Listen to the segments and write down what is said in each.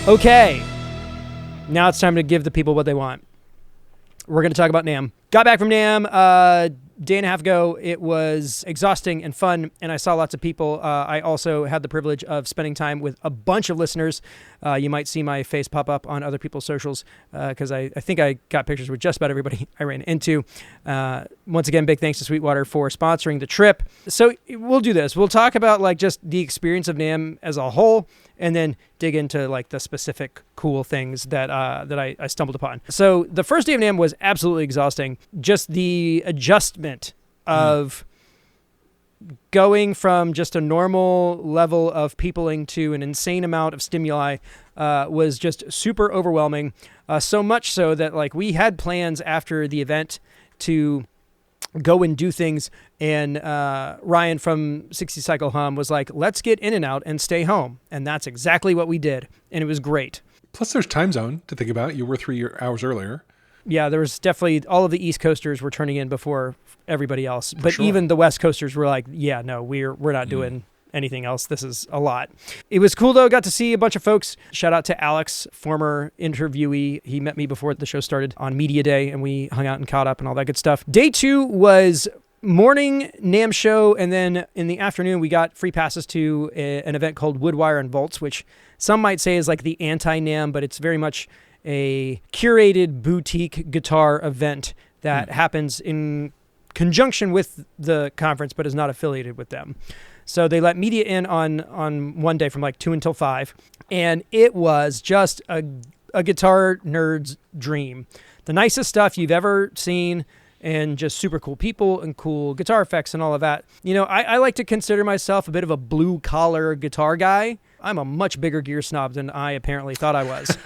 Okay, now it's time to give the people what they want. We're going to talk about NAMM. Got back from NAMM day and a half ago. It was exhausting and fun, and I saw lots of people. I also had the privilege of spending time with a bunch of listeners. You might see my face pop up on other people's socials because I think I got pictures with just about everybody I ran into. Once again, big thanks to Sweetwater for sponsoring the trip. So we'll do this. We'll talk about like just the experience of NAMM as a whole, and then dig into like the specific cool things that I stumbled upon. So the first day of NAMM was absolutely exhausting. Just the adjustment of going from just a normal level of peopling to an insane amount of stimuli was just super overwhelming. So much so that like we had plans after the event to go and do things, and Ryan from 60 Cycle Hum was like, let's get in and out and stay home. And that's exactly what we did. And it was great. Plus there's time zone to think about. You were 3 hours earlier. Yeah, there was definitely all of the East Coasters were turning in before everybody else. But sure. Even the West Coasters were like, yeah, no, we're not doing anything else. This is a lot. It was cool though. Got to see a bunch of folks. Shout out to Alex, former interviewee. He met me before the show started on Media Day, and we hung out and caught up and all that good stuff. Day 2 was morning NAMM show, and then in the afternoon we got free passes to an event called Woodwire and Volts, which some might say is like the anti-NAMM, but it's very much a curated boutique guitar event that happens in conjunction with the conference, but is not affiliated with them. So they let media in on one day from like 2 until 5, and it was just a guitar nerd's dream. The nicest stuff you've ever seen, and just super cool people and cool guitar effects and all of that. You know, I like to consider myself a bit of a blue-collar guitar guy. I'm a much bigger gear snob than I apparently thought I was.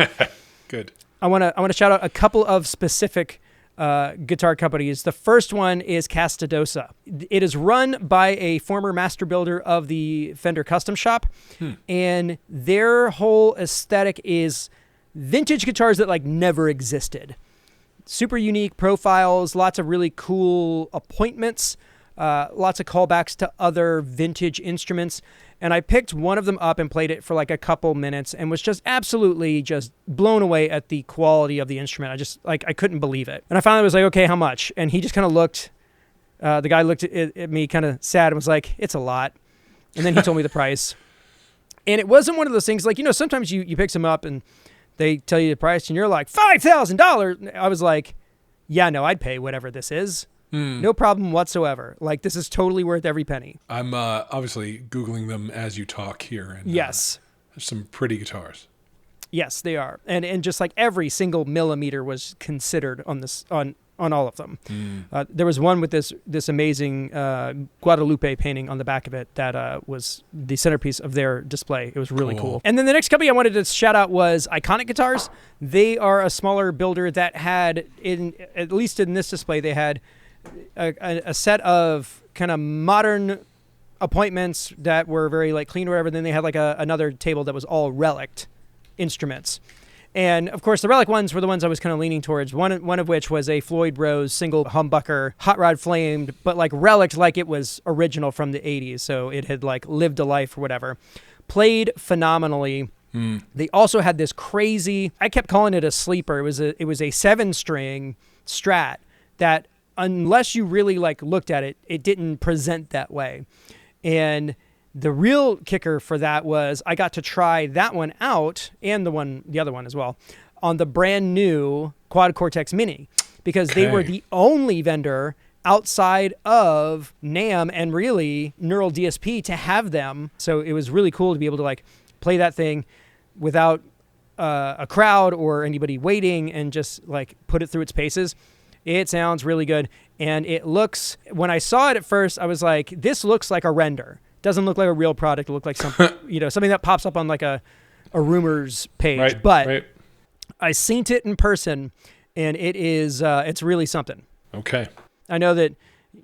Good. I want to shout out a couple of specific guitar companies. The first one is Castadosa. It is run by a former master builder of the Fender Custom Shop, and their whole aesthetic is vintage guitars that like never existed. Super unique profiles, lots of really cool appointments, lots of callbacks to other vintage instruments. And I picked one of them up and played it for like a couple minutes and was just absolutely just blown away at the quality of the instrument. I just like, I couldn't believe it. And I finally was like, okay, how much? And he just kind of looked, the guy looked at me kind of sad and was like, it's a lot. And then he told me the price. And it wasn't one of those things like, you know, sometimes you pick some up and they tell you the price and you're like, $5,000. I was like, yeah, no, I'd pay whatever this is. No problem whatsoever. Like, this is totally worth every penny. I'm obviously Googling them as you talk here. And, yes. There's some pretty guitars. Yes, they are. And just like every single millimeter was considered on this on all of them. There was one with this amazing Guadalupe painting on the back of it that was the centerpiece of their display. It was really cool. And then the next company I wanted to shout out was Iconic Guitars. They are a smaller builder that had, at least in this display, they had a set of kind of modern appointments that were very like clean or whatever. Then they had like another table that was all relic instruments. And of course the relic ones were the ones I was kind of leaning towards. One of which was a Floyd Rose single humbucker, hot rod flamed, but like relic like it was original from the 80s. So it had like lived a life or whatever. Played phenomenally. They also had this crazy, I kept calling it a sleeper. It was a 7-string Strat that, unless you really like looked at it, it didn't present that way. And the real kicker for that was I got to try that one out, and the other one as well, on the brand new Quad Cortex Mini, because they were the only vendor outside of NAMM and really Neural DSP to have them. So it was really cool to be able to like play that thing without a crowd or anybody waiting and just like put it through its paces. It sounds really good. And it looks, when I saw it at first, I was like, this looks like a render. Doesn't look like a real product. It looked like something, something that pops up on like a rumors page. Right, but right. I seen it in person, and it is, it's really something. Okay. I know that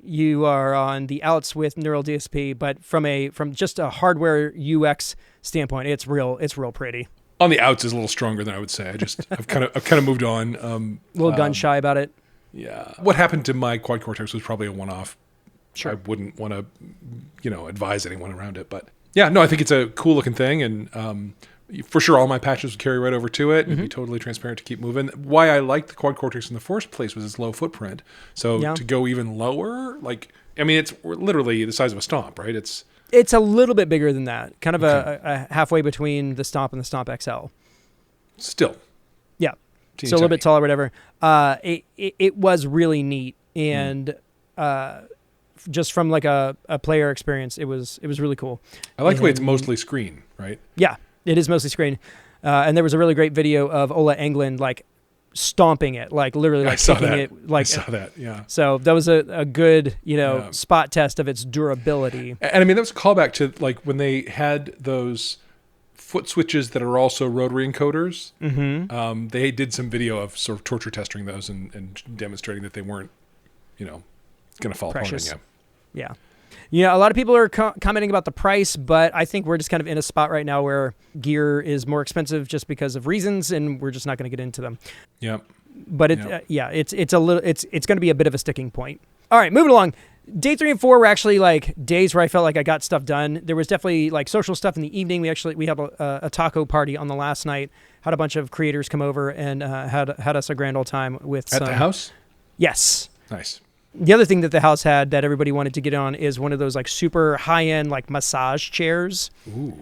you are on the outs with Neural DSP, but from just a hardware UX standpoint, it's real pretty. On the outs is a little stronger than I would say. I've kind of moved on. A little gun shy about it. Yeah. What happened to my Quad Cortex was probably a one-off. Sure. I wouldn't want to, advise anyone around it. But yeah, no, I think it's a cool looking thing and For sure, all my patches would carry right over to it. It'd be totally transparent to keep moving. Why I liked the Quad Cortex in the first place was its low footprint. So to go even lower, like, I mean, it's literally the size of a Stomp, right? It's a little bit bigger than that. Kind of a halfway between the Stomp and the Stomp XL. Still. Yeah. Teeny So a little tiny. bit taller, whatever. It was really neat. And just from like a player experience, it was really cool. I like the way it's mostly screen, right? Yeah, it is mostly screen. And there was a really great video of Ola Englund like stomping it, like literally like kicking it. Like, I saw that, yeah. So that was a good, spot test of its durability. And I mean, that was a callback to like when they had those foot switches that are also rotary encoders. They did some video of sort of torture testing those and demonstrating that they weren't, going to fall Precious. apart on you. Yeah. A lot of people are commenting about the price, but I think we're just kind of in a spot right now where gear is more expensive just because of reasons, and we're just not going to get into them. Yeah. But it's going to be a bit of a sticking point. All right, moving along. Day 3 and 4 were actually like days where I felt like I got stuff done. There was definitely like social stuff in the evening. We had a taco party on the last night. Had a bunch of creators come over and had us a grand old time with At the house? Yes. Nice. The other thing that the house had that everybody wanted to get on is one of those like super high-end like massage chairs. Ooh.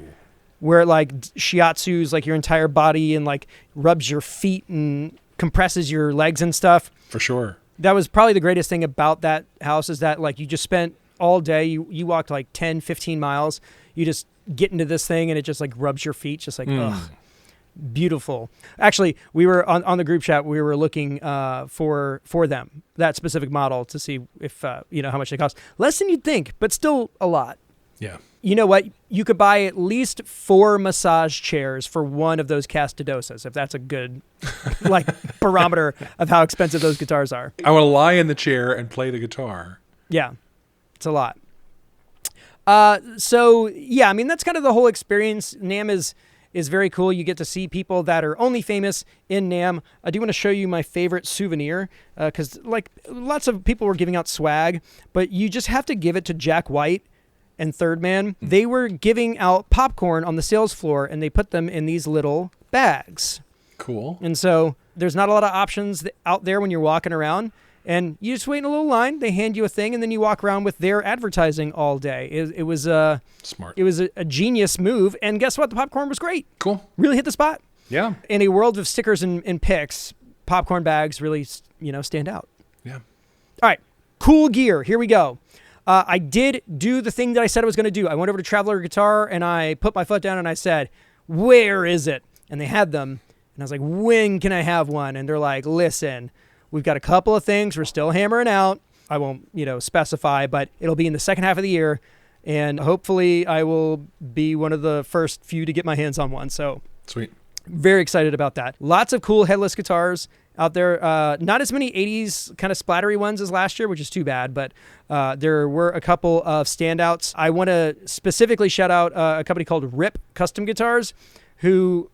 Where it like shiatsus like your entire body and like rubs your feet and compresses your legs and stuff. For sure. That was probably the greatest thing about that house is that like you just spent all day, you walked like 10, 15 miles. You just get into this thing and it just like rubs your feet, just like, ugh. Beautiful. Actually, we were on the group chat. We were looking for them, that specific model, to see if how much they cost. Less than you'd think, but still a lot. Yeah. You know what? You could buy at least 4 massage chairs for one of those Castidosas, if that's a good like barometer of how expensive those guitars are. I want to lie in the chair and play the guitar. Yeah, it's a lot. So yeah, I mean that's kind of the whole experience. NAMM is very cool. You get to see people that are only famous in NAMM. I do want to show you my favorite souvenir because like lots of people were giving out swag, but you just have to give it to Jack White and Third Man. They were giving out popcorn on the sales floor and they put them in these little bags. Cool. And so there's not a lot of options out there when you're walking around. And you just wait in a little line. They hand you a thing, and then you walk around with their advertising all day. It was smart. It was a genius move. And guess what? The popcorn was great. Cool. Really hit the spot. Yeah. In a world of stickers and pics, popcorn bags really stand out. Yeah. All right. Cool gear. Here we go. I did do the thing that I said I was going to do. I went over to Traveler Guitar, and I put my foot down, and I said, "Where is it?" And they had them. And I was like, "When can I have one?" And they're like, "Listen, we've got a couple of things we're still hammering out. I won't, specify, but it'll be in the second half of the year. And hopefully I will be one of the first few to get my hands on one." So Sweet. Very excited about that. Lots of cool headless guitars out there. Not as many 80s kind of splattery ones as last year, which is too bad, but there were a couple of standouts. I want to specifically shout out a company called Rip Custom Guitars, who,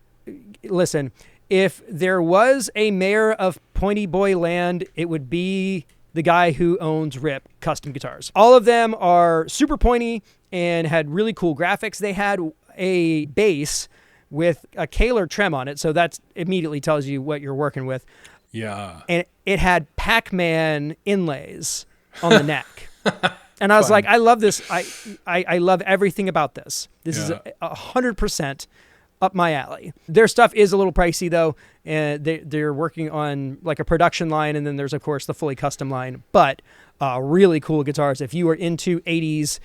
listen, if there was a mayor of Pointy Boy Land, it would be the guy who owns Rip Custom Guitars. All of them are super pointy and had really cool graphics. They had a bass with a Kaler trem on it, so that immediately tells you what you're working with. Yeah. And it had Pac-Man inlays on the neck. And I was like, I love this. I love everything about this. This is 100% up my alley. Their stuff is a little pricey though, and they're working on like a production line, and then there's of course the fully custom line. But really cool guitars. If you are into 80s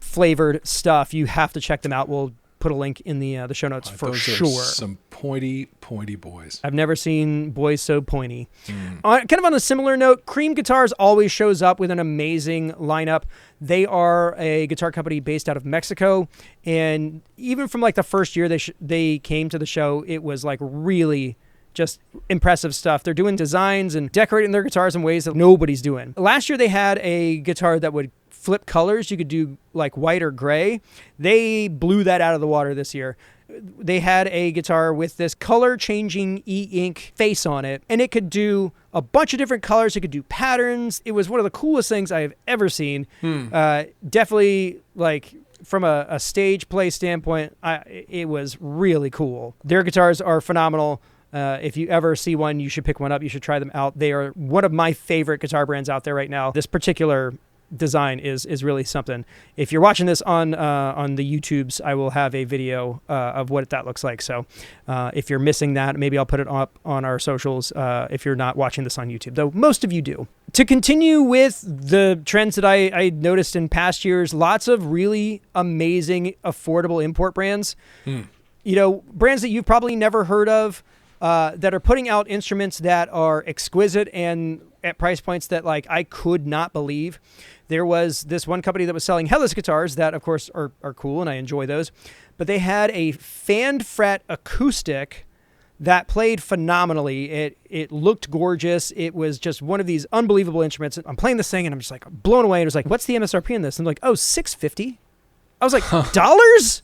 flavored stuff, you have to check them out. We'll put a link in the show notes for those sure. Are some pointy boys. I've never seen boys so pointy. Kind of on a similar note, Cream Guitars always shows up with an amazing lineup. They are a guitar company based out of Mexico, and even from like the first year they came to the show, it was like really just impressive stuff. They're doing designs and decorating their guitars in ways that nobody's doing. Last year they had a guitar that would flip colors. You could do like white or gray. They blew that out of the water this year. They had a guitar with this color changing e-ink face on it, and it could do a bunch of different colors. It could do patterns. It was one of the coolest things I have ever seen. Definitely like from a stage play standpoint, it was really cool. Their guitars are phenomenal. If you ever see one, you should pick one up. You should try them out. They are one of my favorite guitar brands out there right now. This particular design is really something. If you're watching this on the YouTubes, I will have a video of what that looks like. So if you're missing that, maybe I'll put it up on our socials if you're not watching this on YouTube, though most of you do. To continue with the trends that I noticed in past years, lots of really amazing, affordable import brands. Brands that you've probably never heard of, that are putting out instruments that are exquisite and at price points that like I could not believe. There was this one company that was selling Helix guitars that, of course, are cool, and I enjoy those. But they had a fan fret acoustic that played phenomenally. It looked gorgeous. It was just one of these unbelievable instruments. I'm playing this thing, and I'm just like blown away. And it was like, what's the MSRP in this? And I'm like, oh, $650. I was like, dollars?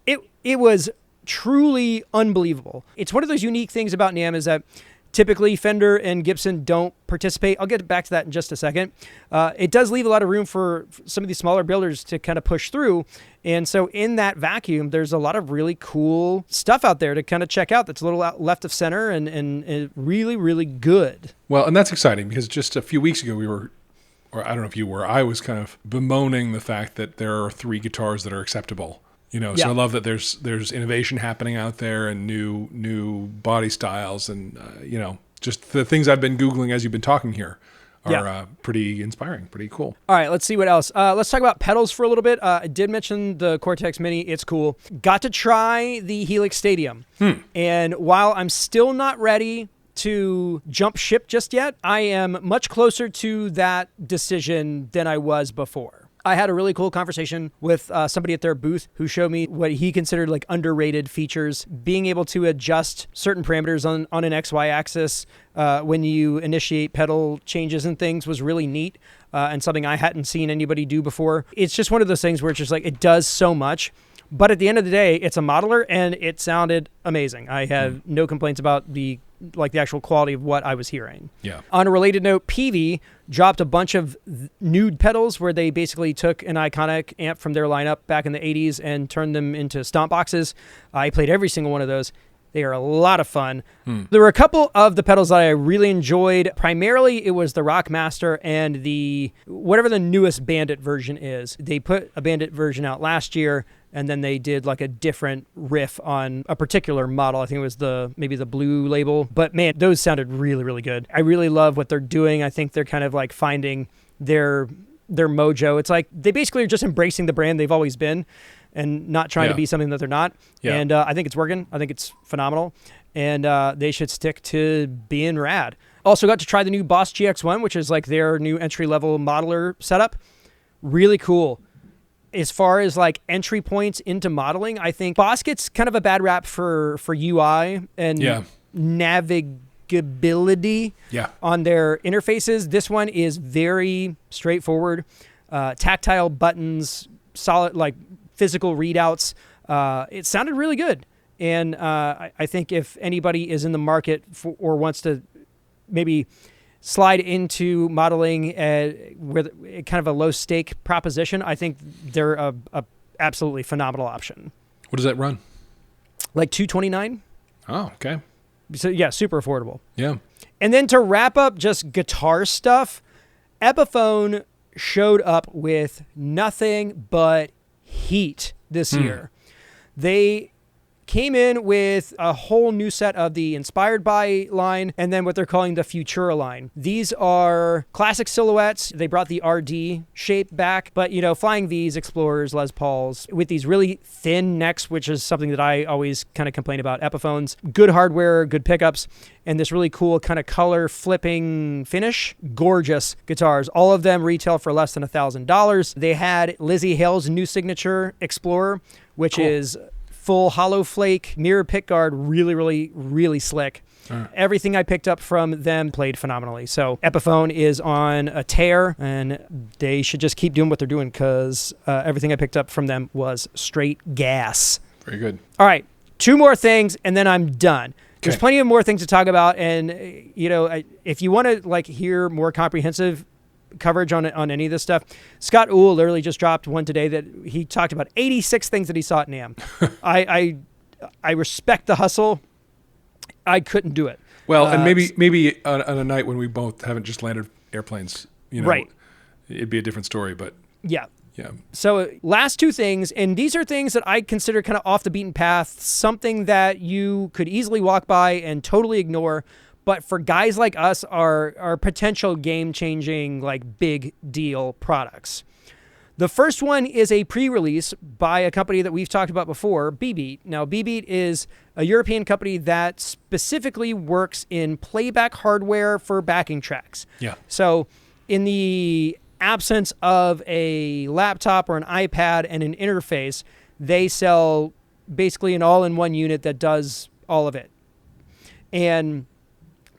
It was truly unbelievable. It's one of those unique things about NAMM is that typically Fender and Gibson don't participate. I'll get back to that in just a second. It does leave a lot of room for some of these smaller builders to kind of push through. And so in that vacuum, there's a lot of really cool stuff out there to kind of check out that's a little out left of center and really, really good. Well, and that's exciting because just a few weeks ago I don't know if you were, I was kind of bemoaning the fact that there are 3 guitars that are acceptable. So I love that there's innovation happening out there and new body styles and, just the things I've been Googling as you've been talking here are pretty inspiring, pretty cool. All right, let's see what else. Let's talk about pedals for a little bit. I did mention the Cortex Mini. It's cool. Got to try the Helix Stadium. And while I'm still not ready to jump ship just yet, I am much closer to that decision than I was before. I had a really cool conversation with somebody at their booth who showed me what he considered like underrated features. Being able to adjust certain parameters on an XY axis when you initiate pedal changes and things was really neat and something I hadn't seen anybody do before. It's just one of those things where it's just like it does so much. But at the end of the day, it's a modeler and it sounded amazing. I have no complaints about the actual quality of what I was hearing. Yeah. On a related note, Peavey dropped a bunch of nude pedals where they basically took an iconic amp from their lineup back in the 80s and turned them into stomp boxes. I played every single one of those. They are a lot of fun. There were a couple of the pedals that I really enjoyed. Primarily, it was the Rockmaster and the whatever the newest Bandit version is. They put a Bandit version out last year, and then they did like a different riff on a particular model. I think it was maybe the blue label. But man, those sounded really, really good. I really love what they're doing. I think they're kind of like finding their mojo. It's like they basically are just embracing the brand they've always been and not trying to be something that they're not. Yeah. And I think it's working. I think it's phenomenal. And they should stick to being rad. Also got to try the new Boss GX1, which is like their new entry-level modeler setup. Really cool. As far as like entry points into modeling, I think Boss gets kind of a bad rap for UI and navigability on their interfaces. This one is very straightforward. Tactile buttons, solid like physical readouts. It sounded really good. And I think if anybody is in the market or wants to maybe slide into modeling with kind of a low stake proposition, I think they're a absolutely phenomenal option. What does that run? Like $229. Oh, okay. So yeah, super affordable. Yeah. And then to wrap up just guitar stuff, Epiphone showed up with nothing but heat this year. They came in with a whole new set of the Inspired By line and then what they're calling the Futura line. These are classic silhouettes. They brought the RD shape back, but Flying V's, Explorers, Les Pauls with these really thin necks, which is something that I always kind of complain about Epiphones. Good hardware, good pickups, and this really cool kind of color flipping finish. Gorgeous guitars. All of them retail for less than $1,000. They had Lizzie Hale's new signature Explorer, which is full hollow flake, mirror pickguard, really, really, really slick. Everything I picked up from them played phenomenally. So Epiphone is on a tear, and they should just keep doing what they're doing because everything I picked up from them was straight gas. Very good. All right, 2 more things, and then I'm done. There's plenty of more things to talk about, and if you want to hear more comprehensive coverage on any of this stuff. Scott Uhl literally just dropped one today that he talked about 86 things that he saw at NAMM. I respect the hustle. I couldn't do it. Well, and maybe on a night when we both haven't just landed airplanes, right, it'd be a different story. But yeah. Yeah. So last two things, and these are things that I consider kind of off the beaten path, something that you could easily walk by and totally ignore. But for guys like us, are potential game-changing, like big deal products. The first one is a pre-release by a company that we've talked about before, Beat. Now, Beat is a European company that specifically works in playback hardware for backing tracks. Yeah. So in the absence of a laptop or an iPad and an interface, they sell basically an all-in-one unit that does all of it. And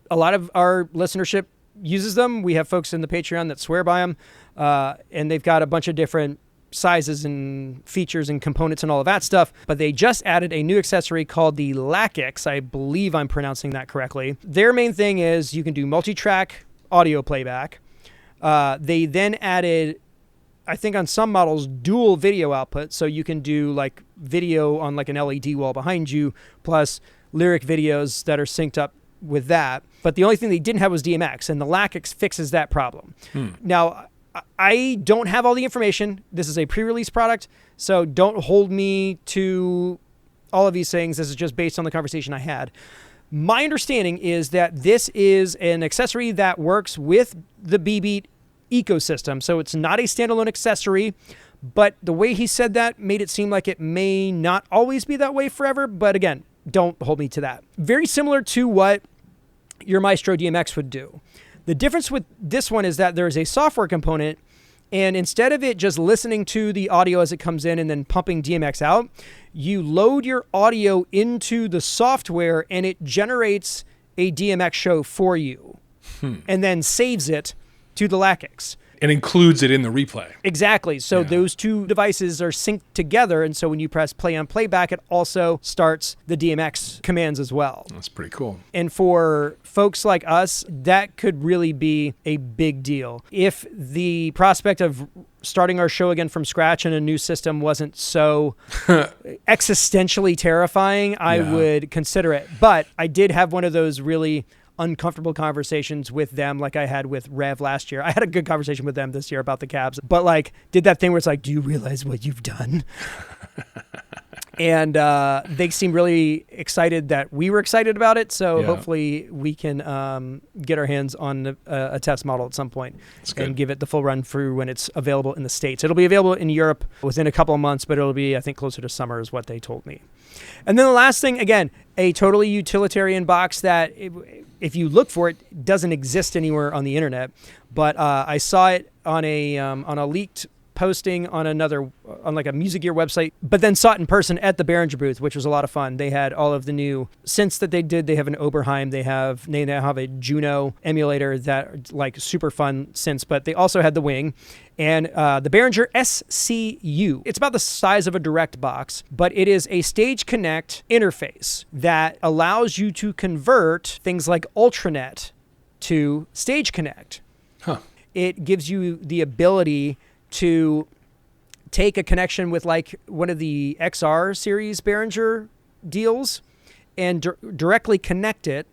a lot of our listenership uses them. We have folks in the Patreon that swear by them, and they've got a bunch of different sizes and features and components and all of that stuff. But they just added a new accessory called the Helix. I believe I'm pronouncing that correctly. Their main thing is you can do multi-track audio playback. They then added, I think on some models, dual video output. So you can do like video on like an LED wall behind you, plus lyric videos that are synced up with that. But the only thing they didn't have was DMX, and the Helix fixes that problem. Now, I don't have all the information. This is a pre-release product, so don't hold me to all of these things. This is just based on the conversation I had. My understanding is that this is an accessory that works with the Beat ecosystem. So it's not a standalone accessory, but the way he said that made it seem like it may not always be that way forever. But again, don't hold me to that. Very similar to what your Maestro DMX would do. The difference with this one is that there is a software component, and instead of it just listening to the audio as it comes in and then pumping DMX out, you load your audio into the software and it generates a DMX show for you and then saves it to the Helix. And includes it in the replay. Exactly. So those two devices are synced together. And so when you press play on playback, it also starts the DMX commands as well. That's pretty cool. And for folks like us, that could really be a big deal. If the prospect of starting our show again from scratch in a new system wasn't so existentially terrifying, I would consider it. But I did have one of those really uncomfortable conversations with them like I had with Rev last year. I had a good conversation with them this year about the cabs, but like did that thing where it's like, do you realize what you've done? And they seemed really excited that we were excited about it. So hopefully we can get our hands on a test model at some point and give it the full run through when it's available in the States. It'll be available in Europe within a couple of months, but it'll be, I think, closer to summer is what they told me. And then the last thing, again, a totally utilitarian box that if you look for it, doesn't exist anywhere on the internet. But I saw it on a leaked posting on like a Music Gear website, but then saw it in person at the Behringer booth, which was a lot of fun. They had all of the new synths that they did. They have an Oberheim. They now have a Juno emulator that like super fun synths, but they also had the Wing and the Behringer SCU. It's about the size of a direct box, but it is a Stage Connect interface that allows you to convert things like Ultranet to Stage Connect. It gives you the ability to take a connection with like one of the XR series Behringer deals and directly connect it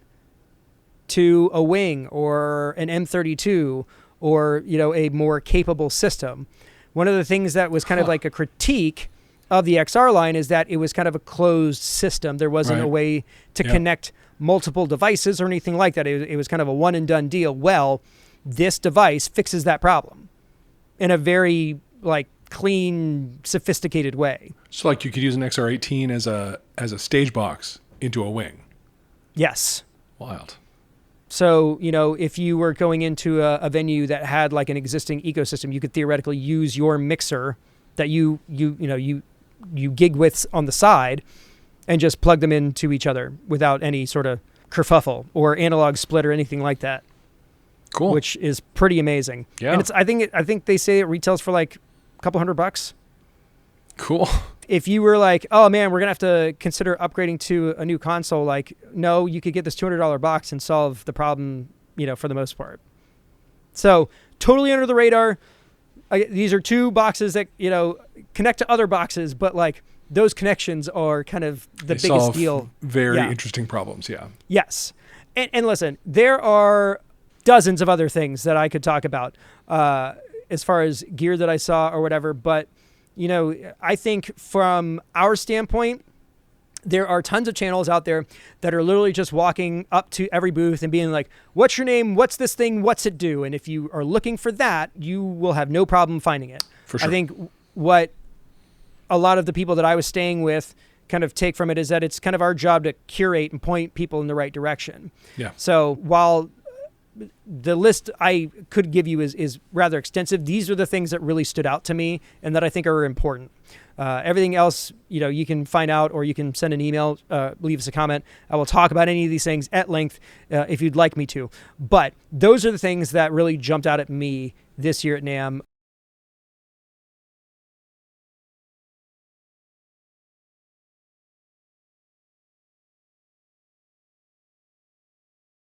to a Wing or an M32 or, a more capable system. One of the things that was kind of like a critique of the XR line is that it was kind of a closed system. There wasn't a way to connect multiple devices or anything like that. It was kind of a one and done deal. Well, this device fixes that problem in a very like clean, sophisticated way. So like you could use an XR18 as a stage box into a Wing. Yes. Wild. So, if you were going into a venue that had like an existing ecosystem, you could theoretically use your mixer that you gig with on the side and just plug them into each other without any sort of kerfuffle or analog split or anything like that. Cool. Which is pretty amazing. Yeah. And I think they say it retails for like a couple $100. Cool. If you were like, oh man, we're going to have to consider upgrading to a new console, like, no, you could get this $200 box and solve the problem, for the most part. So totally under the radar. These are two boxes that, connect to other boxes, but like those connections are kind of the biggest deal. Very interesting problems. Yeah. Yes. And listen, there are dozens of other things that I could talk about as far as gear that I saw or whatever. But, I think from our standpoint, there are tons of channels out there that are literally just walking up to every booth and being like, what's your name? What's this thing? What's it do? And if you are looking for that, you will have no problem finding it. For sure. I think what a lot of the people that I was staying with kind of take from it is that it's kind of our job to curate and point people in the right direction. Yeah. So while the list I could give you is rather extensive, these are the things that really stood out to me and that I think are important. Everything else, you can find out, or you can send an email, leave us a comment. I will talk about any of these things at length if you'd like me to. But those are the things that really jumped out at me this year at NAMM.